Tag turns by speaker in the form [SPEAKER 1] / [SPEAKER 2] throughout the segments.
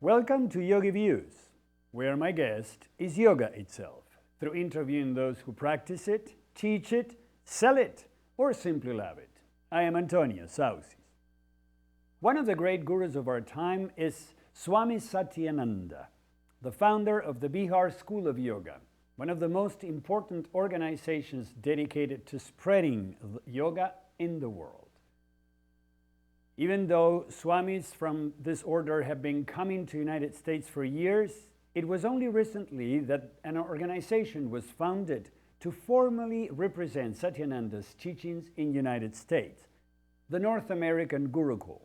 [SPEAKER 1] Welcome to YogiViews, where my guest is yoga itself, through interviewing those who practice it, teach it, sell it, or simply love it. I am Antonio Saucis. One of the great gurus of our time is Swami Satyananda, the founder of the Bihar School of Yoga, one of the most important organizations dedicated to spreading yoga in the world. Even though Swamis from this order have been coming to the United States for years, it was only recently that an organization was founded to formally represent Satyananda's teachings in the United States, the North American Gurukul.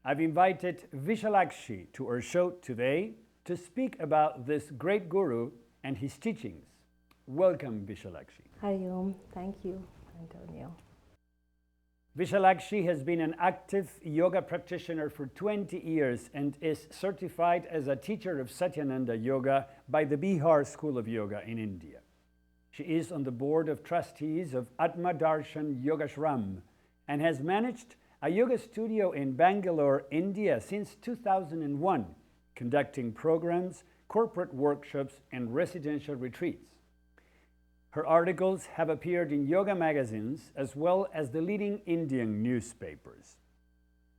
[SPEAKER 1] I've invited Vishalakshi to our show today to speak about this great guru and his teachings. Welcome, Vishalakshi.
[SPEAKER 2] Hariom. Thank you, Antonio.
[SPEAKER 1] Vishalakshi has been an active yoga practitioner for 20 years and is certified as a teacher of Satyananda Yoga by the Bihar School of Yoga in India. She is on the board of trustees of Atma, Darshan, Yogashram and has managed a yoga studio in Bangalore, India since 2001, conducting programs, corporate workshops, and residential retreats. Her articles have appeared in yoga magazines as well as the leading Indian newspapers.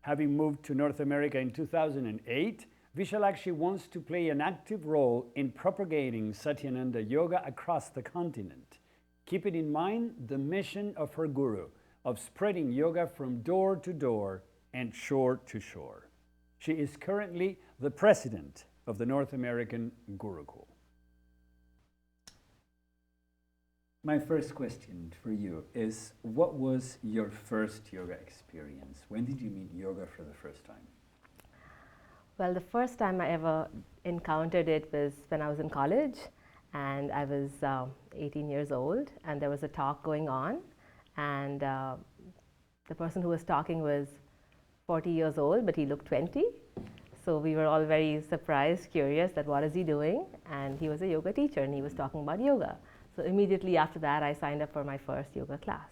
[SPEAKER 1] Having moved to North America in 2008, Vishalakshi wants to play an active role in propagating Satyananda Yoga across the continent, keeping in mind the mission of her guru of spreading yoga from door to door and shore to shore. She is currently the president of the North American Gurukul. My first question for you is, what was your first yoga experience? When did you meet yoga for the first time?
[SPEAKER 2] Well, the first time I ever encountered it was when I was in college, and I was 18 years old, and there was a talk going on, and the person who was talking was 40 years old, but he looked 20. So we were all very surprised, curious that what is he doing? And he was a yoga teacher, and he was talking about yoga. So immediately after that, I signed up for my first yoga class.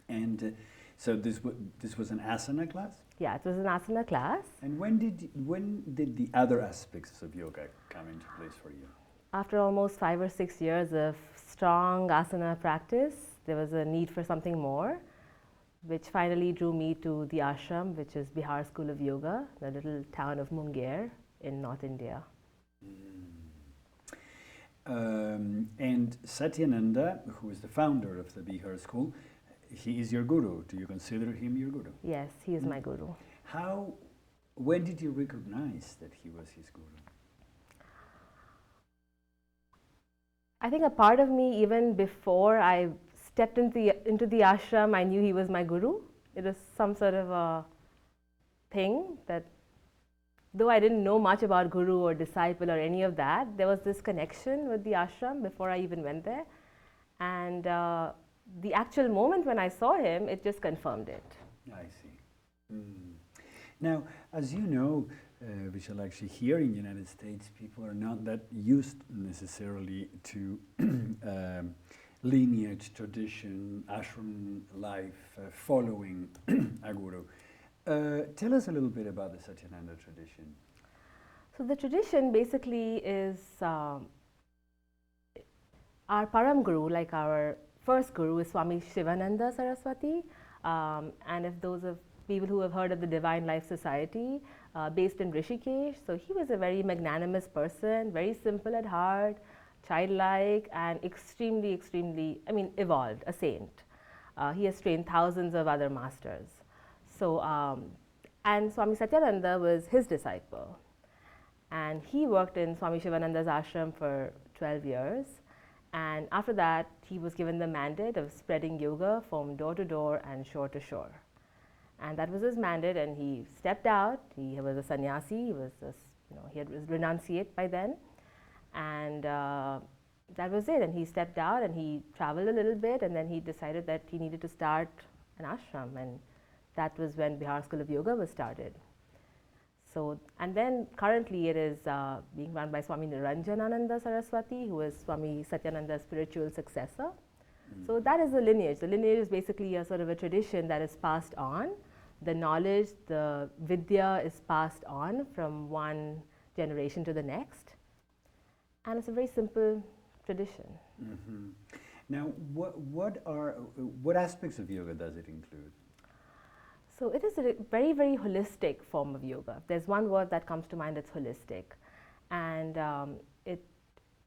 [SPEAKER 1] And so this was an asana class?
[SPEAKER 2] Yeah, it was an asana class.
[SPEAKER 1] And when did the other aspects of yoga come into place for you?
[SPEAKER 2] After almost 5 or 6 years of strong asana practice, there was a need for something more, which finally drew me to the ashram, which is Bihar School of Yoga, the little town of Munger in North India.
[SPEAKER 1] And Satyananda, who is the founder of the Bihar School, he is your guru. Do you consider him your guru?
[SPEAKER 2] Yes, he is my guru.
[SPEAKER 1] When did you recognize that he was his guru?
[SPEAKER 2] I think a part of me, even before I stepped into the ashram, I knew he was my guru. It was some sort of a thing that, though I didn't know much about guru or disciple or any of that, there was this connection with the ashram before I even went there. And the actual moment when I saw him, it just confirmed it.
[SPEAKER 1] I see. Now, as you know, Vishalakshi, here in the United States, people are not that used necessarily to lineage, tradition, ashram life, following a guru. Tell us a little bit about the Satyananda tradition.
[SPEAKER 2] So the tradition basically is our Param Guru, like our first guru, is Swami Shivananda Saraswati. And if those of people who have heard of the Divine Life Society, based in Rishikesh, so he was a very magnanimous person, very simple at heart, childlike, and extremely, evolved, a saint. He has trained thousands of other masters. So, and Swami Satyananda was his disciple. And he worked in Swami Shivananda's ashram for 12 years. And after that, he was given the mandate of spreading yoga from door to door and shore to shore. And that was his mandate, and he stepped out. He was a sannyasi, he was renunciate by then. And that was it. And he stepped out and he traveled a little bit, and then he decided that he needed to start an ashram. And that was when Bihar School of Yoga was started. So, and then currently it is being run by Swami Niranjanananda Saraswati, who is Swami Satyananda's spiritual successor. So that is the lineage. The lineage is basically a sort of a tradition that is passed on the knowledge, the vidya is passed on from one generation to the next. And it's a very simple tradition.
[SPEAKER 1] Mm-hmm. Now, what aspects of yoga does it include?
[SPEAKER 2] So it is a very, very holistic form of yoga. There's one word that comes to mind, it's holistic. And it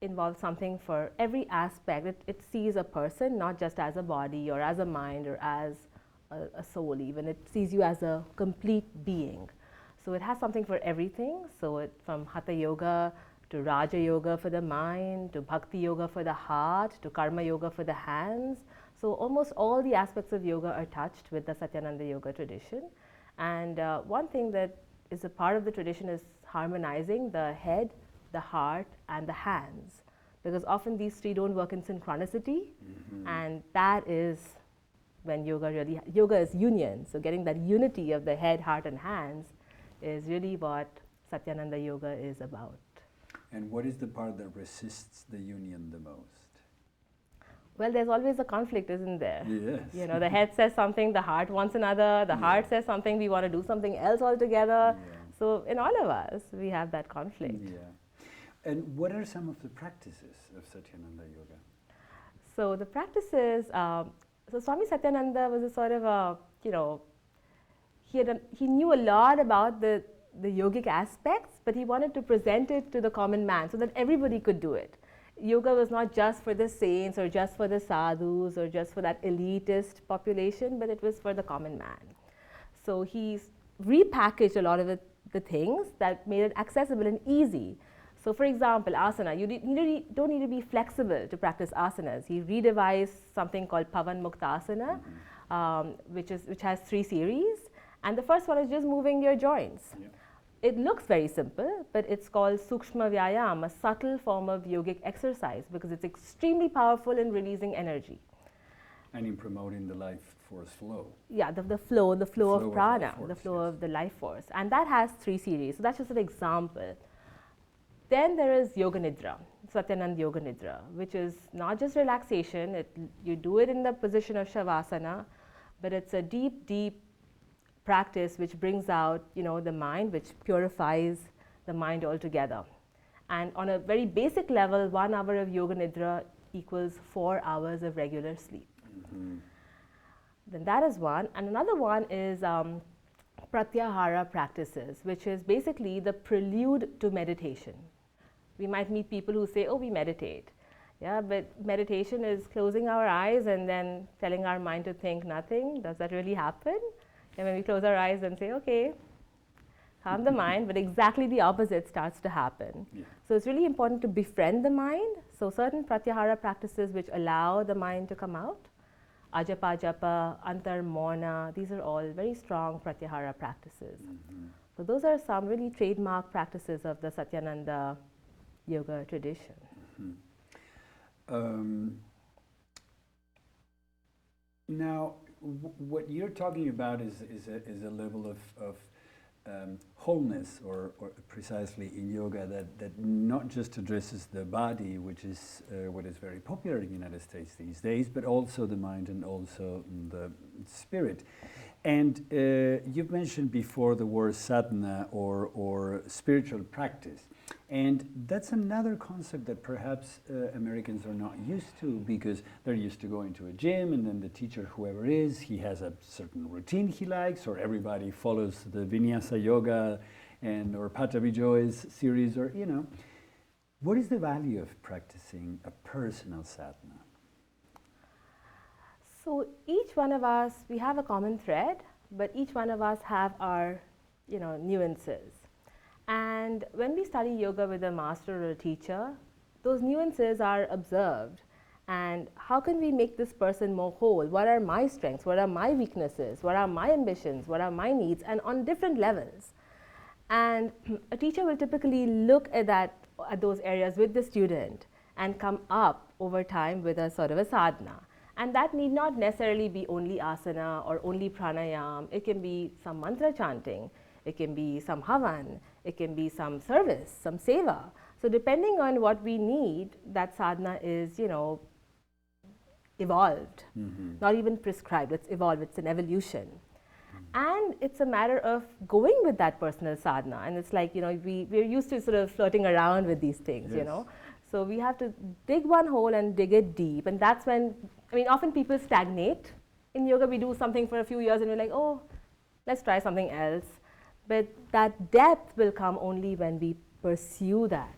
[SPEAKER 2] involves something for every aspect. It sees a person not just as a body or as a mind or as a soul even. It sees you as a complete being. So it has something for everything. So from Hatha Yoga to Raja Yoga for the mind, to Bhakti Yoga for the heart, to Karma Yoga for the hands. So almost all the aspects of yoga are touched with the Satyananda Yoga tradition. And one thing that is a part of the tradition is harmonizing the head, the heart, and the hands. Because often these three don't work in synchronicity, and that is when yoga is union. So getting that unity of the head, heart, and hands is really what Satyananda Yoga is about.
[SPEAKER 1] And what is the part that resists the union the most?
[SPEAKER 2] Well, there's always a conflict, isn't there?
[SPEAKER 1] Yes.
[SPEAKER 2] You know, the head says something, the heart wants another, the heart says something, we want to do something else altogether. So in all of us, we have that conflict.
[SPEAKER 1] Yeah. And what are some of the practices of Satyananda Yoga?
[SPEAKER 2] So the practices, so Swami Satyananda was a sort of a, you know, he knew a lot about the yogic aspects, but he wanted to present it to the common man so that everybody could do it. Yoga was not just for the saints or just for the sadhus or just for that elitist population, but it was for the common man. So he repackaged a lot of the things that made it accessible and easy. So for example, asana, you don't need to be flexible to practice asanas. He redevised something called Pavan Muktasana, which has 3 series. And the first one is just moving your joints. Yeah. It looks very simple, but it's called Sukshma Vyayam, a subtle form of yogic exercise, because it's extremely powerful in releasing energy.
[SPEAKER 1] And in promoting the life force flow.
[SPEAKER 2] Yeah, the flow of prana, the flow of the life force. And that has 3 series. So that's just an example. Then there is Yoga Nidra, Satyananda Yoga Nidra, which is not just relaxation. You do it in the position of Shavasana, but it's a deep, deep practice which brings out, you know, the mind, which purifies the mind altogether. And on a very basic level, 1 hour of Yoga Nidra equals 4 hours of regular sleep. Then that is one. And another one is Pratyahara practices, which is basically the prelude to meditation. We might meet people who say, oh, we meditate. Yeah, but meditation is closing our eyes and then telling our mind to think nothing. Does that really happen? And when we close our eyes and say, okay, calm the mind, but exactly the opposite starts to happen. Yeah. So it's really important to befriend the mind. So certain pratyahara practices which allow the mind to come out, ajapa japa, antar mona, these are all very strong pratyahara practices. So those are some really trademark practices of the Satyananda Yoga tradition.
[SPEAKER 1] Now, what you're talking about is a level of wholeness, or precisely in yoga, that not just addresses the body, which is what is very popular in the United States these days, but also the mind and also the spirit. And you've mentioned before the word sadhana or spiritual practice. And that's another concept that perhaps Americans are not used to, because they're used to going to a gym, and then the teacher, whoever is, he has a certain routine he likes, or everybody follows the Vinyasa Yoga or Patavijoy's series, or, you know. What is the value of practicing a personal sadhana?
[SPEAKER 2] So each one of us, we have a common thread, but each one of us have our, you know, nuances. And when we study yoga with a master or a teacher, those nuances are observed. And how can we make this person more whole? What are my strengths? What are my weaknesses? What are my ambitions? What are my needs? And on different levels. And a teacher will typically look at those areas with the student and come up over time with a sort of a sadhana. And that need not necessarily be only asana or only pranayam. It can be some mantra chanting. It can be some havan. It can be some service, some seva. So depending on what we need, that sadhana is, you know, evolved. Not even prescribed. It's evolved. It's an evolution. And it's a matter of going with that personal sadhana. And it's like, we're used to sort of flirting around with these things,
[SPEAKER 1] Yes.
[SPEAKER 2] So we have to dig one hole and dig it deep. And that's when, often people stagnate. In yoga, we do something for a few years and we're like, oh, let's try something else. But that depth will come only when we pursue that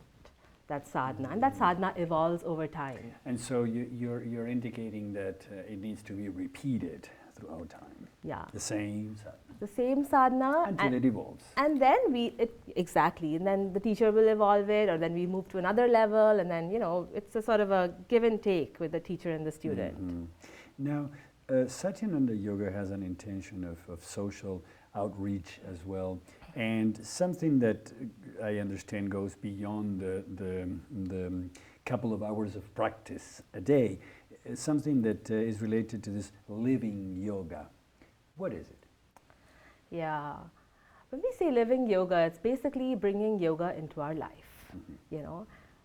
[SPEAKER 2] sadhana. And that sadhana evolves over time.
[SPEAKER 1] And so you're indicating that it needs to be repeated throughout time.
[SPEAKER 2] Yeah.
[SPEAKER 1] The same sadhana.
[SPEAKER 2] The same sadhana.
[SPEAKER 1] Until it evolves.
[SPEAKER 2] And then exactly. And then the teacher will evolve it, or then we move to another level. And then, it's a sort of a give and take with the teacher and the student.
[SPEAKER 1] Mm-hmm. Now, Satyananda Yoga has an intention of social outreach as well, and something that I understand goes beyond the couple of hours of practice a day, something that is related to this living yoga. What is it?
[SPEAKER 2] Yeah. When we say living yoga, it's basically bringing yoga into our life,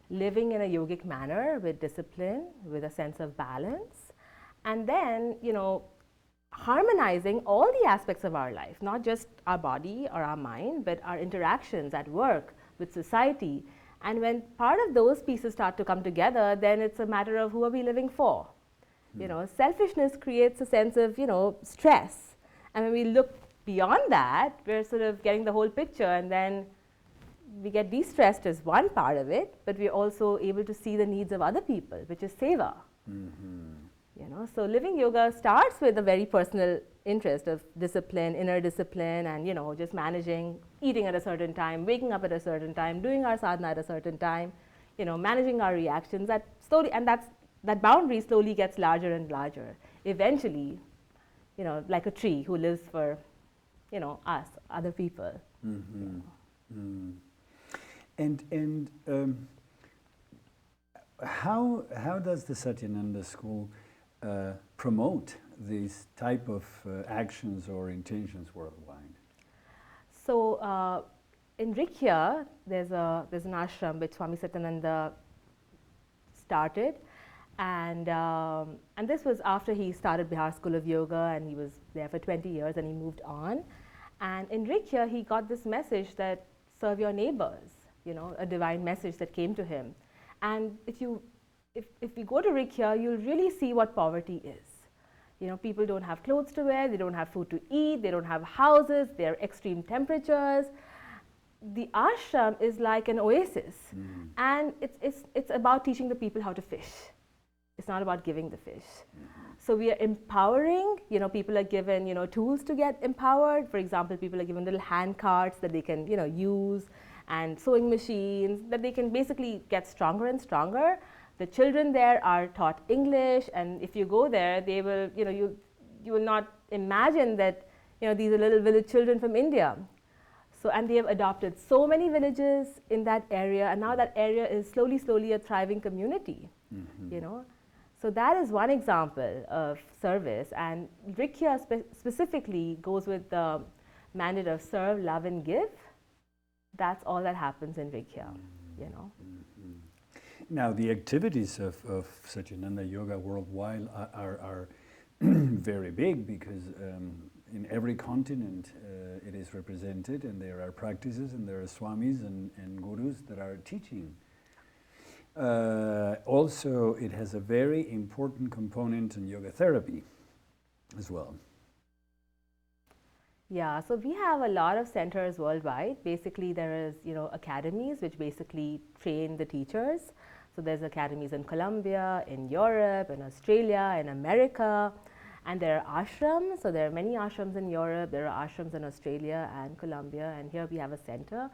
[SPEAKER 2] living in a yogic manner with discipline, with a sense of balance, and then, harmonizing all the aspects of our life, not just our body or our mind, but our interactions at work, with society. And when part of those pieces start to come together, then it's a matter of who are we living for. Selfishness creates a sense of, stress. And when we look beyond that, we're sort of getting the whole picture, and then we get de-stressed as one part of it, but we're also able to see the needs of other people, which is seva.
[SPEAKER 1] Mm-hmm.
[SPEAKER 2] So living yoga starts with a very personal interest of discipline, inner discipline, and just managing, eating at a certain time, waking up at a certain time, doing our sadhana at a certain time, managing our reactions. That slowly, and that boundary slowly gets larger and larger. Eventually, like a tree who lives for, us, other people.
[SPEAKER 1] Mm-hmm. Mm. And how does the Satyananda school promote these type of actions or intentions worldwide?
[SPEAKER 2] So in Rikya, there's an ashram which Swami Satyananda started, and this was after he started Bihar School of Yoga, and he was there for 20 years, and he moved on. And in Rikya, he got this message that serve your neighbors, a divine message that came to him. And if we go to Rikya, you'll really see what poverty is. People don't have clothes to wear, they don't have food to eat, they don't have houses, there are extreme temperatures. The ashram is like an oasis, and it's about teaching the people how to fish. It's not about giving the fish. So we are empowering, people are given, tools to get empowered. For example, people are given little hand carts that they can, use, and sewing machines that they can basically get stronger and stronger. The children there are taught English, and if you go there, they will, you will not imagine that, these are little village children from India. So, and they have adopted so many villages in that area, and now that area is slowly a thriving community, So that is one example of service, and Rikya specifically goes with the mandate of serve, love, and give. That's all that happens in Rikya,
[SPEAKER 1] Now, the activities of Satyananda Yoga worldwide are very big, because in every continent it is represented, and there are practices, and there are swamis and gurus that are teaching. Also, it has a very important component in yoga therapy as well.
[SPEAKER 2] Yeah, so we have a lot of centers worldwide. Basically, there is, academies which basically train the teachers. So there's academies in Colombia, in Europe, in Australia, in America, and there are ashrams. So there are many ashrams in Europe, there are ashrams in Australia and Colombia, and here we have a center.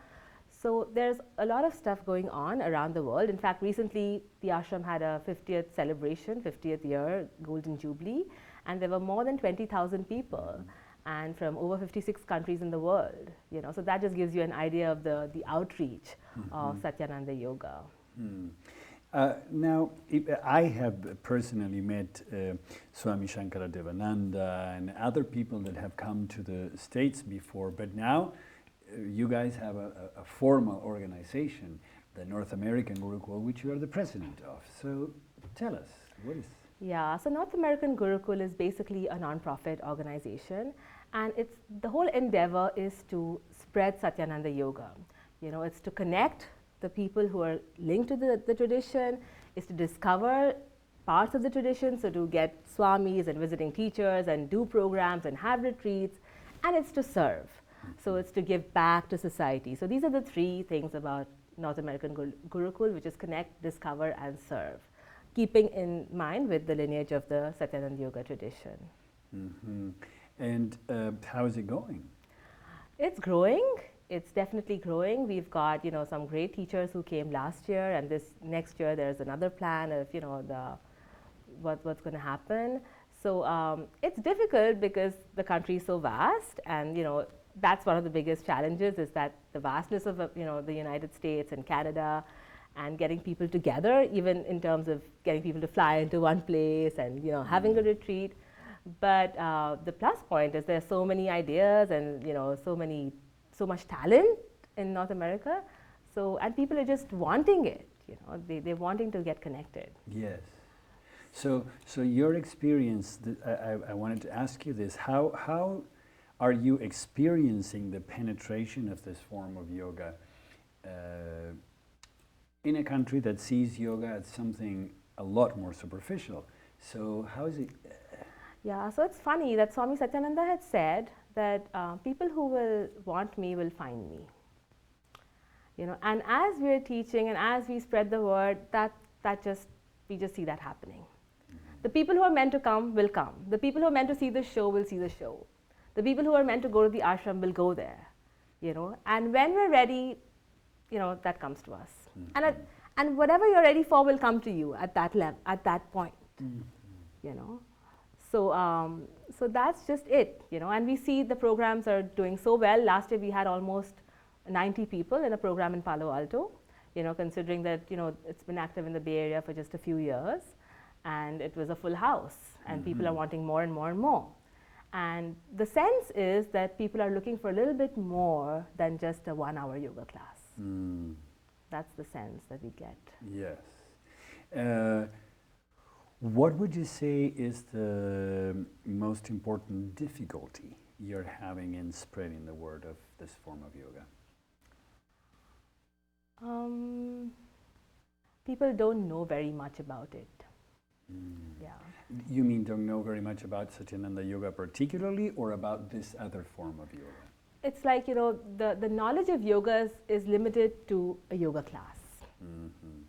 [SPEAKER 2] So there's a lot of stuff going on around the world. In fact, recently the ashram had a 50th celebration, 50th year, Golden Jubilee, and there were more than 20,000 people, and from over 56 countries in the world. So that just gives you an idea of the outreach of Satyananda Yoga.
[SPEAKER 1] Now, I have personally met Swami Shankara Devananda and other people that have come to the States before, but now you guys have a formal organization, the North American Gurukul, which you are the president of. So tell us, what is
[SPEAKER 2] Yeah, so North American Gurukul is basically a non-profit organization, and the whole endeavor is to spread Satyananda Yoga. It's to connect the people who are linked to the tradition, is to discover parts of the tradition, so to get swamis and visiting teachers and do programs and have retreats, and it's to serve. So it's to give back to society. So these are the three things about North American Gurukul, which is connect, discover, and serve, keeping in mind with the lineage of the Satyananda Yoga tradition.
[SPEAKER 1] Mm-hmm. And how is it going?
[SPEAKER 2] It's growing. It's definitely growing. We've got some great teachers who came last year, and this next year there's another plan of what's going to happen. So it's difficult because the country is so vast, and that's one of the biggest challenges, is that the vastness of the United States and Canada, and getting people together, even in terms of getting people to fly into one place and having a retreat. But the plus point is there's so many ideas and so much talent in North America. And people are just wanting it. They're wanting to get connected.
[SPEAKER 1] Yes. So your experience, I wanted to ask you this, how are you experiencing the penetration of this form of yoga in a country that sees yoga as something a lot more superficial? So how is it?
[SPEAKER 2] Yeah, so it's funny that Swami Satyananda had said that people who will want me will find me. And as we're teaching and as we spread the word, we just see that happening. The people who are meant to come will come. The people who are meant to see the show will see the show. The people who are meant to go to the ashram will go there. And when we're ready, that comes to us. Mm-hmm. And whatever you're ready for will come to you at that level, at that point. Mm-hmm. So that's just it. And we see the programs are doing so well. Last year we had almost 90 people in a program in Palo Alto. Considering that it's been active in the Bay Area for just a few years. And it was a full house, and mm-hmm. people are wanting more and more and more. And the sense is that people are looking for a little bit more than just a 1-hour yoga class. Mm. That's the sense that we get.
[SPEAKER 1] Yes. What would you say is the most important difficulty you're having in spreading the word of this form of yoga?
[SPEAKER 2] People don't know very much about it. Yeah.
[SPEAKER 1] You mean don't know very much about Satyananda Yoga particularly, or about this other form of yoga?
[SPEAKER 2] It's like, the knowledge of yoga is limited to a yoga class. Mm-hmm.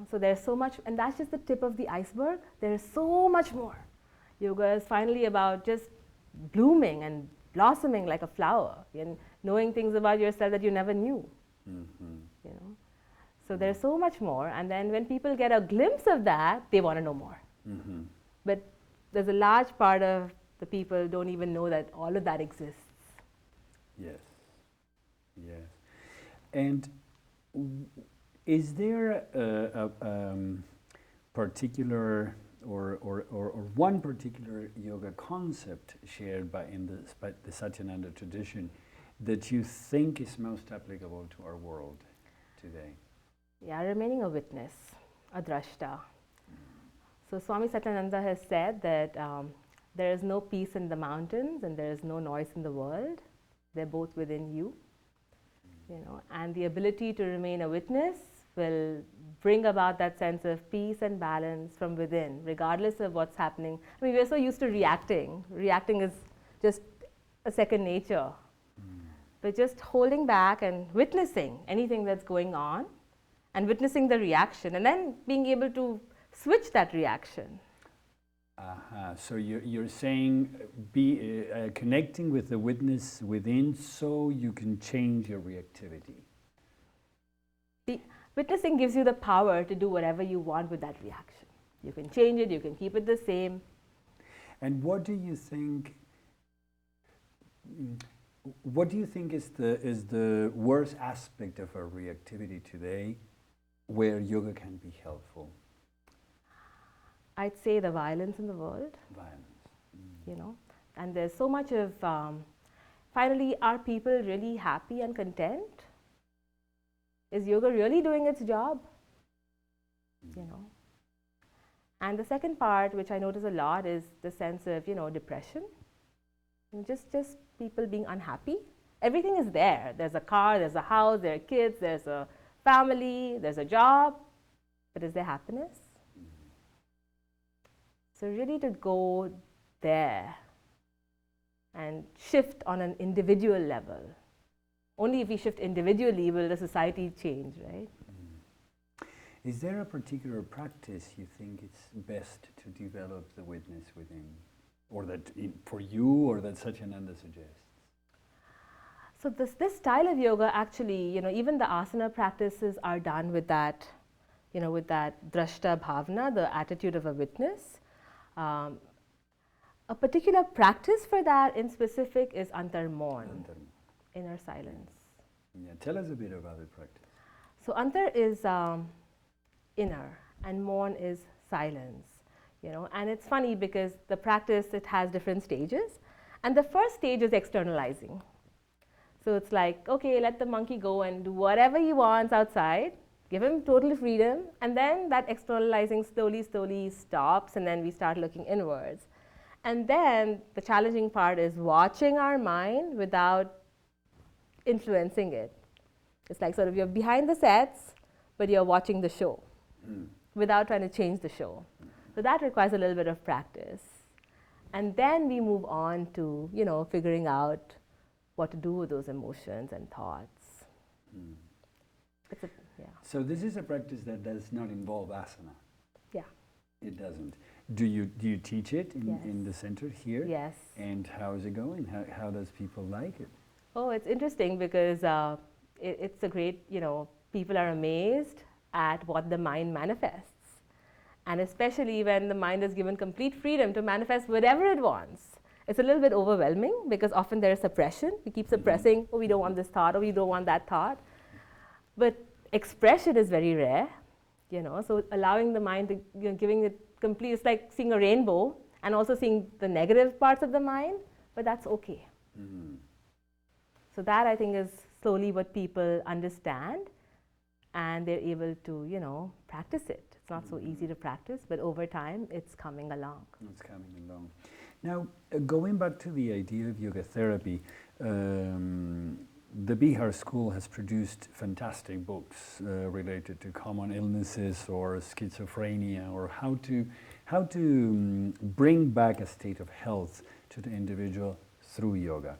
[SPEAKER 2] So there's so much, and that's just the tip of the iceberg. There's so much more. Yoga is finally about just blooming and blossoming like a flower, and knowing things about yourself that you never knew. Mm-hmm. So there's so much more, and then when people get a glimpse of that, they want to know more. Mm-hmm. But there's a large part of the people don't even know that all of that exists.
[SPEAKER 1] Yes, yes. And is there a particular or one particular yoga concept shared by the Satyananda tradition that you think is most applicable to our world today?
[SPEAKER 2] Yeah, remaining a witness, a drashta. So Swami Satyananda has said that there is no peace in the mountains and there is no noise in the world. They're both within you. And the ability to remain a witness will bring about that sense of peace and balance from within, regardless of what's happening. I mean, we're so used to reacting. Reacting is just a second nature. But just holding back and witnessing anything that's going on, and witnessing the reaction, and then being able to switch that reaction.
[SPEAKER 1] So you're saying be connecting with the witness within, so you can change your reactivity.
[SPEAKER 2] Witnessing gives you the power to do whatever you want with that reaction. You can change it, you can keep it the same.
[SPEAKER 1] And what do you think? What do you think is the worst aspect of our reactivity today, where yoga can be helpful?
[SPEAKER 2] I'd say the violence in the world.
[SPEAKER 1] Violence.
[SPEAKER 2] And there's so much of, finally, are people really happy and content? Is yoga really doing its job? And the second part, which I notice a lot, is the sense of, depression. And just people being unhappy. Everything is there. There's a car, there's a house, there are kids, there's a family, there's a job. But is there happiness? So really to go there and shift on an individual level. Only if we shift individually will the society change, right?
[SPEAKER 1] Is there a particular practice you think it's best to develop the witness within, or that for you, or that Satyananda suggests?
[SPEAKER 2] So this style of yoga actually, even the asana practices are done with that, with that drashta bhavana, the attitude of a witness. A particular practice for that in specific is antarmon, inner silence.
[SPEAKER 1] Yeah, tell us a bit about the practice.
[SPEAKER 2] So antar is inner and mon is silence, and it's funny because the practice, it has different stages, and the first stage is externalizing. So it's like, okay, let the monkey go and do whatever he wants outside, give him total freedom, and then that externalizing slowly stops, and then we start looking inwards. And then the challenging part is watching our mind without influencing it. It's like sort of you're behind the sets, but you're watching the show without trying to change the show. So that requires a little bit of practice. And then we move on to, figuring out what to do with those emotions and thoughts.
[SPEAKER 1] So this is a practice that does not involve asana?
[SPEAKER 2] Yeah.
[SPEAKER 1] It doesn't. Do you teach it
[SPEAKER 2] Yes.
[SPEAKER 1] in the center here?
[SPEAKER 2] Yes.
[SPEAKER 1] And how is it going? How does people like it?
[SPEAKER 2] Oh, it's interesting because it's a great, people are amazed at what the mind manifests. And especially when the mind is given complete freedom to manifest whatever it wants. It's a little bit overwhelming because often there is suppression. We keep suppressing, oh, we don't want this thought, or we don't want that thought. But expression is very rare, so allowing the mind to, giving it complete, it's like seeing a rainbow and also seeing the negative parts of the mind, but that's okay. So that I think is slowly what people understand, and they're able to, practice it. It's not so easy to practice, but over time it's coming along.
[SPEAKER 1] It's coming along. Now, going back to the idea of yoga therapy, the Bihar School has produced fantastic books related to common illnesses or schizophrenia, or how to bring back a state of health to the individual through yoga.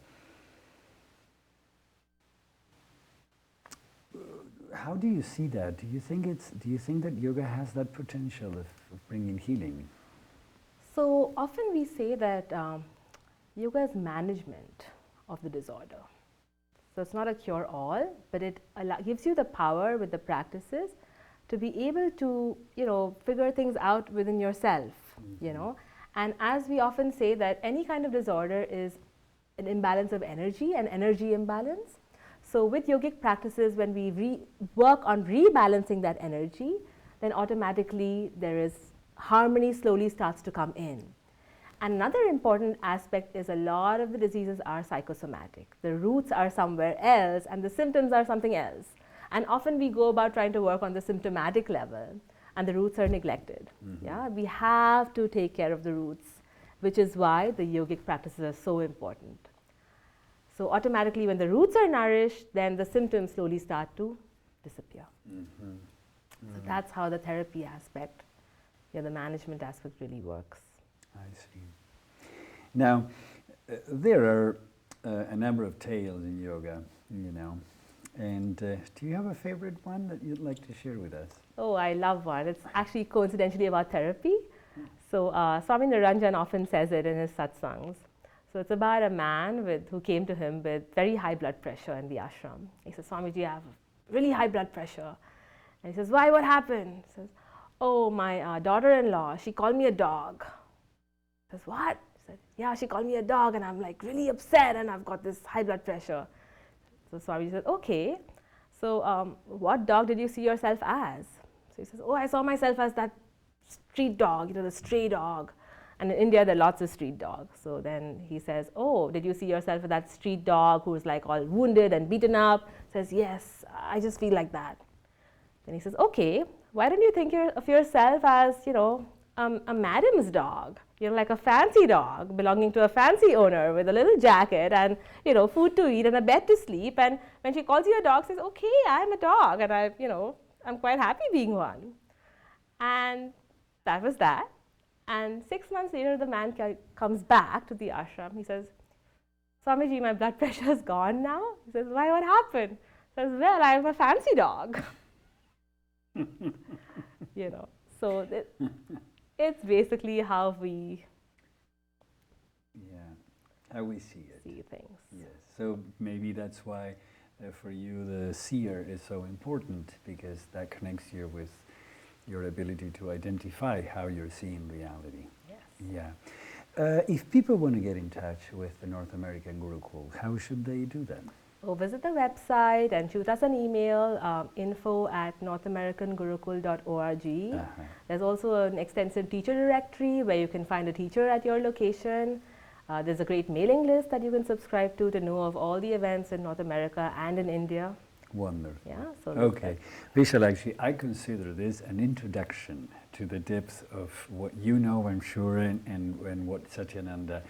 [SPEAKER 1] How do you see that? Do you think that yoga has that potential of bringing healing?
[SPEAKER 2] So often we say that yoga is management of the disorder. So it's not a cure-all, but it gives you the power with the practices to be able to, figure things out within yourself, And as we often say that any kind of disorder is an imbalance of energy, an energy imbalance. So with yogic practices, when we work on rebalancing that energy, then automatically there is harmony slowly starts to come in. And another important aspect is a lot of the diseases are psychosomatic. The roots are somewhere else and the symptoms are something else. And often we go about trying to work on the symptomatic level and the roots are neglected. Yeah, we have to take care of the roots, which is why the yogic practices are so important. So automatically when the roots are nourished, then the symptoms slowly start to disappear. So that's how the therapy aspect, the management aspect really works.
[SPEAKER 1] I see. Now, there are a number of tales in yoga, and do you have a favorite one that you'd like to share with us?
[SPEAKER 2] Oh, I love one. It's actually coincidentally about therapy. So Swami Niranjan often says it in his satsangs. So it's about a man who came to him with very high blood pressure in the ashram. He says, Swamiji, I have really high blood pressure. And he says, why, what happened? He says, oh, my daughter-in-law, she called me a dog. He says, what? He said, yeah, she called me a dog and I'm like really upset and I've got this high blood pressure. So Swamiji said, okay, so what dog did you see yourself as? So he says, oh, I saw myself as that street dog, the stray dog. And in India, there are lots of street dogs. So then he says, oh, did you see yourself as that street dog who's like all wounded and beaten up? Says, yes, I just feel like that. Then he says, okay, why don't you think of yourself as, a madam's dog, you know, like a fancy dog belonging to a fancy owner with a little jacket and, you know, food to eat and a bed to sleep. And when she calls you a dog, says, okay, I'm a dog and I'm quite happy being one. And that was that. And 6 months later, the man comes back to the ashram. He says, Swamiji, my blood pressure is gone now. He says, why, what happened? He says, well, I'm a fancy dog. You know, so it's basically how we
[SPEAKER 1] how we see it.
[SPEAKER 2] See things.
[SPEAKER 1] Yes, so maybe that's why for you the seer is so important, because that connects you with your ability to identify how you're seeing reality.
[SPEAKER 2] Yes.
[SPEAKER 1] Yeah. If people want to get in touch with the North American Gurukul, how should they do that?
[SPEAKER 2] Visit the website and shoot us an email, info@northamericangurukul.org. There's also an extensive teacher directory where you can find a teacher at your location. There's a great mailing list that you can subscribe to know of all the events in North America and in India.
[SPEAKER 1] Wonderful.
[SPEAKER 2] Yeah, so
[SPEAKER 1] okay. Vishalakshi, I consider this an introduction to the depth of what you know, I'm sure, and what Satyananda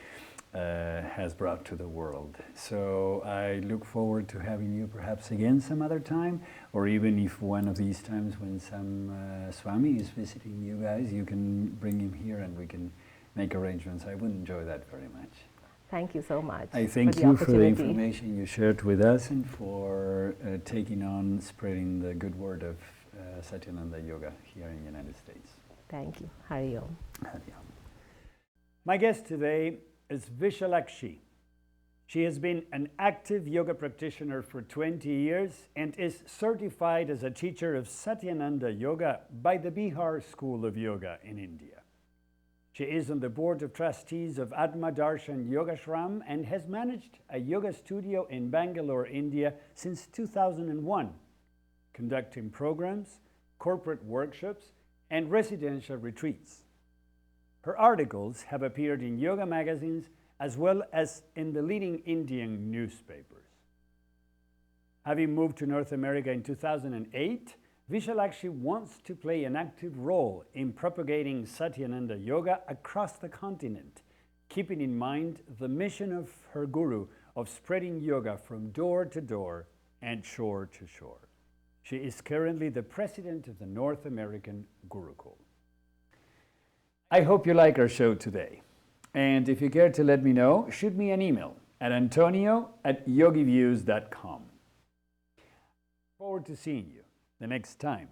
[SPEAKER 1] has brought to the world. So I look forward to having you perhaps again some other time, or even if one of these times when some Swami is visiting you guys, you can bring him here and we can make arrangements. I would enjoy that very much.
[SPEAKER 2] Thank you so much.
[SPEAKER 1] I thank you for the information you shared with us and for taking on spreading the good word of Satyananda Yoga here in the United States.
[SPEAKER 2] Thank you. Hari Om.
[SPEAKER 1] Hari Om. My guest today is Vishalakshi. She has been an active yoga practitioner for 20 years and is certified as a teacher of Satyananda Yoga by the Bihar School of Yoga in India. She is on the board of trustees of Atma, Darshan, Yogashram and has managed a yoga studio in Bangalore, India since 2001, conducting programs, corporate workshops, and residential retreats. Her articles have appeared in yoga magazines as well as in the leading Indian newspapers. Having moved to North America in 2008, Vishalakshi wants to play an active role in propagating Satyananda Yoga across the continent, keeping in mind the mission of her guru of spreading yoga from door to door and shore to shore. She is currently the president of the North American Gurukul. I hope you like our show today. And if you care to let me know, shoot me an email at antonio@yogiviews.com. Forward to seeing you the next time